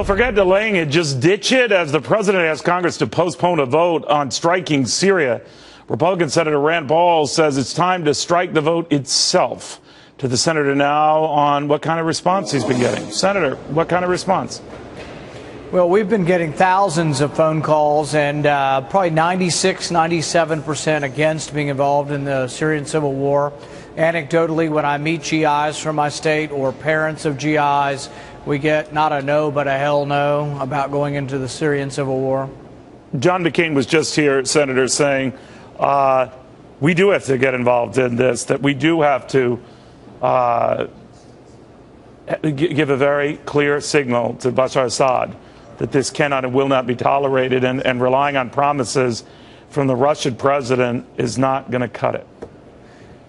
Forget delaying it, just ditch it, as the president asked Congress to postpone a vote on striking Syria. Republican Senator Rand Paul says it's time to strike the vote itself. To the senator now on what kind of response he's been getting. Senator, what kind of response? Well, we've been getting thousands of phone calls, and probably 97% against being involved in the Syrian civil war. Anecdotally, when I meet GIs from my state or parents of GIs, we get not a no, but a hell no about going into the Syrian civil war. John McCain was just here, Senator, saying we do have to get involved in this, that we do have to give a very clear signal to Bashar Assad that this cannot and will not be tolerated, and relying on promises from the Russian president is not going to cut it.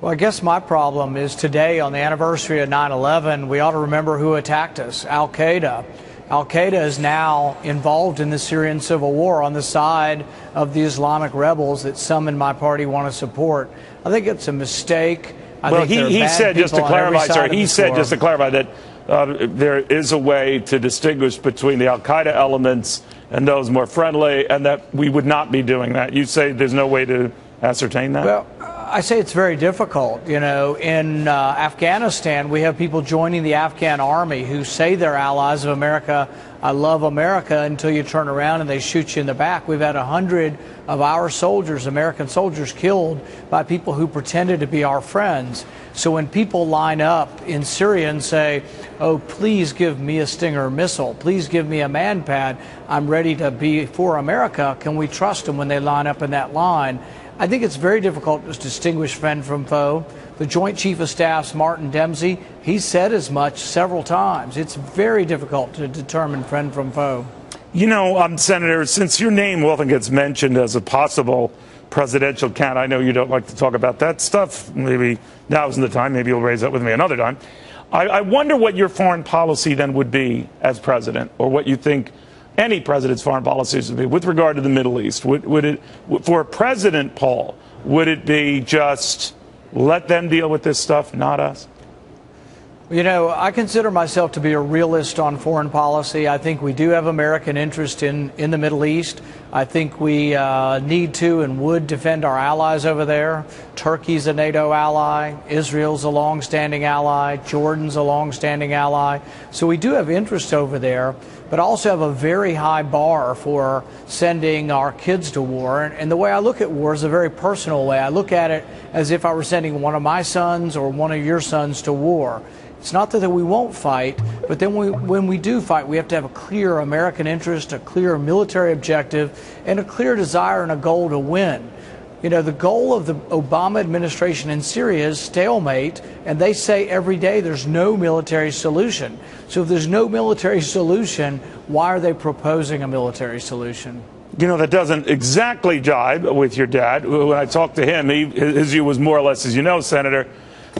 Well, I guess my problem is today, on the anniversary of 9/11, we ought to remember who attacked us, Al-Qaeda. Al-Qaeda is now involved in the Syrian civil war on the side of the Islamic rebels that some in my party want to support. I think it's a mistake. Well, he said, just to clarify, sir, he said, just to clarify, that there is a way to distinguish between the Al-Qaeda elements and those more friendly, and that we would not be doing that. You say there's no way to ascertain that? Well, I say it's very difficult. You know, in Afghanistan, we have people joining the Afghan army who say they're allies of America. I love America, until you turn around and they shoot you in the back. We've had 100 of our soldiers, American soldiers, killed by people who pretended to be our friends. So when people line up in Syria and say, oh, please give me a Stinger missile, please give me a man-pad, I'm ready to be for America, can we trust them when they line up in that line? I think it's very difficult to distinguish friend from foe. The Joint Chief of Staff's Martin Dempsey, he said as much several times. It's very difficult to determine friend from foe. You know, Senator, since your name often gets mentioned as a possible presidential candidate, I know you don't like to talk about that stuff. Maybe now isn't the time. Maybe you'll raise that with me another time. I wonder what your foreign policy then would be as president, or what you think any president's foreign policies would be with regard to the Middle East. Would it, for President Paul, would it be just let them deal with this stuff, not us? You know, I consider myself to be a realist on foreign policy. I think we do have American interest in the Middle East. I think we need to and would defend our allies over there. Turkey's a NATO ally. Israel's a long-standing ally. Jordan's a long-standing ally. So we do have interest over there, but also have a very high bar for sending our kids to war. And the way I look at war is a very personal way. I look at it as if I were sending one of my sons or one of your sons to war. It's not that we won't fight, but then when we do fight, we have to have a clear American interest, a clear military objective, and a clear desire and a goal to win. You know, the goal of the Obama administration in Syria is stalemate, and they say every day there's no military solution. So if there's no military solution, why are they proposing a military solution? You know, that doesn't exactly jibe with your dad. When I talked to him, his view was more or less, as you know, Senator,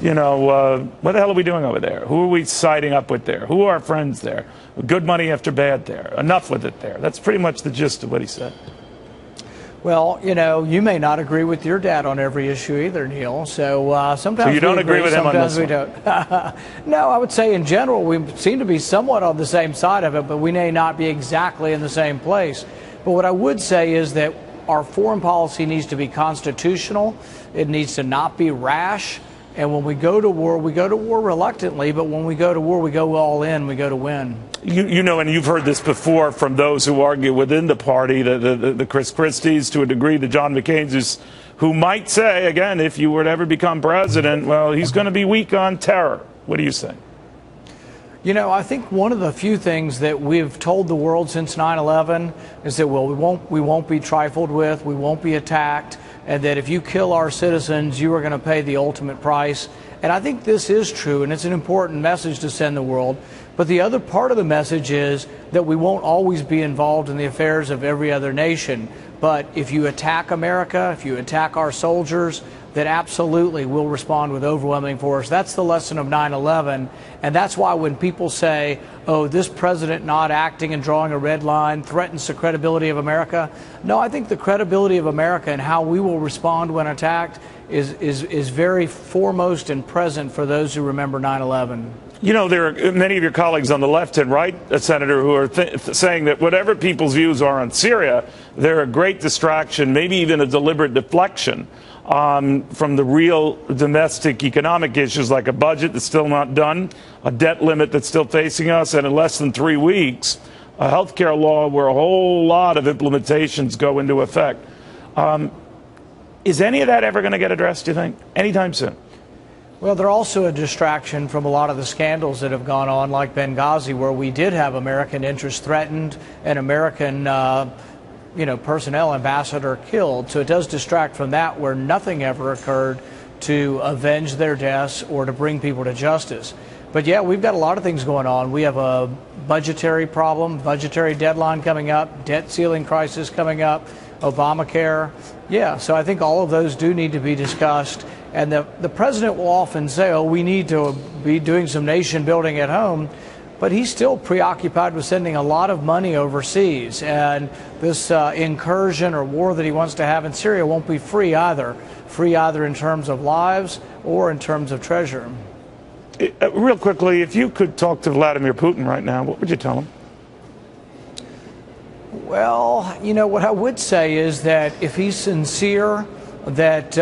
you know, what the hell are we doing over there? Who are we siding up with there? Who are our friends there? Good money after bad there. Enough with it there. That's pretty much the gist of what he said. Well, you know, you may not agree with your dad on every issue either, Neil. So sometimes so you don't agree with him on this one? Sometimes we don't. No, I would say in general we seem to be somewhat on the same side of it, but we may not be exactly in the same place. But what I would say is that our foreign policy needs to be constitutional. It needs to not be rash. And when we go to war reluctantly, but when we go to war, we go all in, we go to win. You know, and you've heard this before from those who argue within the party, the Chris Christies, to a degree, the John McCains, who might say, again, if you were to ever become president, well, he's going to be weak on terror. What do you say? You know, I think one of the few things that we've told the world since 9/11 is that, well, we won't be trifled with, we won't be attacked, and that if you kill our citizens, you are going to pay the ultimate price. And I think this is true, and it's an important message to send the world. But the other part of the message is that we won't always be involved in the affairs of every other nation. But if you attack America, if you attack our soldiers, then absolutely we'll respond with overwhelming force. That's the lesson of 9/11. And that's why when people say, oh, this president not acting and drawing a red line threatens the credibility of America. No, I think the credibility of America and how we will respond when attacked is very foremost and present for those who remember 9/11. You know, there are many of your colleagues on the left and right, Senator, who are saying that whatever people's views are on Syria, they're a great distraction, maybe even a deliberate deflection from the real domestic economic issues, like a budget that's still not done, a debt limit that's still facing us, and in less than 3 weeks, a health care law where a whole lot of implementations go into effect. Is any of that ever going to get addressed, do you think, anytime soon? Well, they're also a distraction from a lot of the scandals that have gone on, like Benghazi, where we did have American interests threatened and American personnel, ambassador killed. So it does distract from that, where nothing ever occurred to avenge their deaths or to bring people to justice. But yeah, we've got a lot of things going on. We have a budgetary problem, budgetary deadline coming up, debt ceiling crisis coming up, Obamacare. Yeah, so I think all of those do need to be discussed. And the president will often say, oh, we need to be doing some nation building at home. But he's still preoccupied with sending a lot of money overseas. And this incursion or war that he wants to have in Syria won't be free either. Free either in terms of lives or in terms of treasure. Real quickly, if you could talk to Vladimir Putin right now, what would you tell him? Well, you know, what I would say is that if he's sincere, that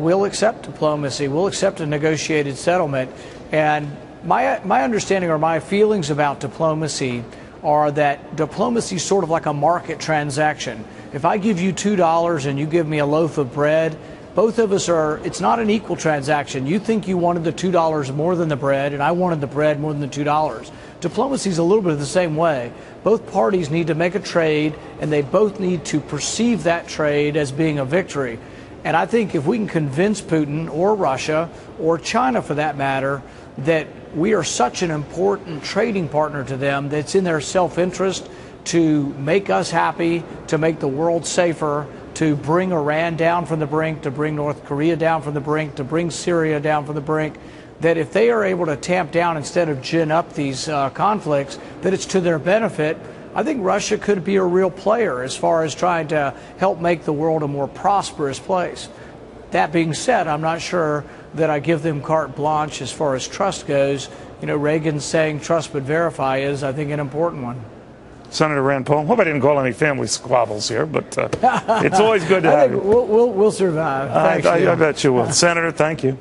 we'll accept diplomacy, we'll accept a negotiated settlement. And my understanding or my feelings about diplomacy are that diplomacy is sort of like a market transaction. If I give you $2 and you give me a loaf of bread, both of us it's not an equal transaction. You think you wanted the $2 more than the bread, and I wanted the bread more than the $2. Diplomacy is a little bit of the same way. Both parties need to make a trade, and they both need to perceive that trade as being a victory. And I think if we can convince Putin or Russia or China, for that matter, that we are such an important trading partner to them that's in their self-interest to make us happy, to make the world safer, to bring Iran down from the brink, to bring North Korea down from the brink, to bring Syria down from the brink, that if they are able to tamp down instead of gin up these conflicts, that it's to their benefit. I think Russia could be a real player as far as trying to help make the world a more prosperous place. That being said, I'm not sure that I give them carte blanche as far as trust goes. You know, Reagan's saying trust but verify is, I think, an important one. Senator Rand Paul, hope I didn't call any family squabbles here, but it's always good to have you. We'll survive. I bet you will. Senator, thank you.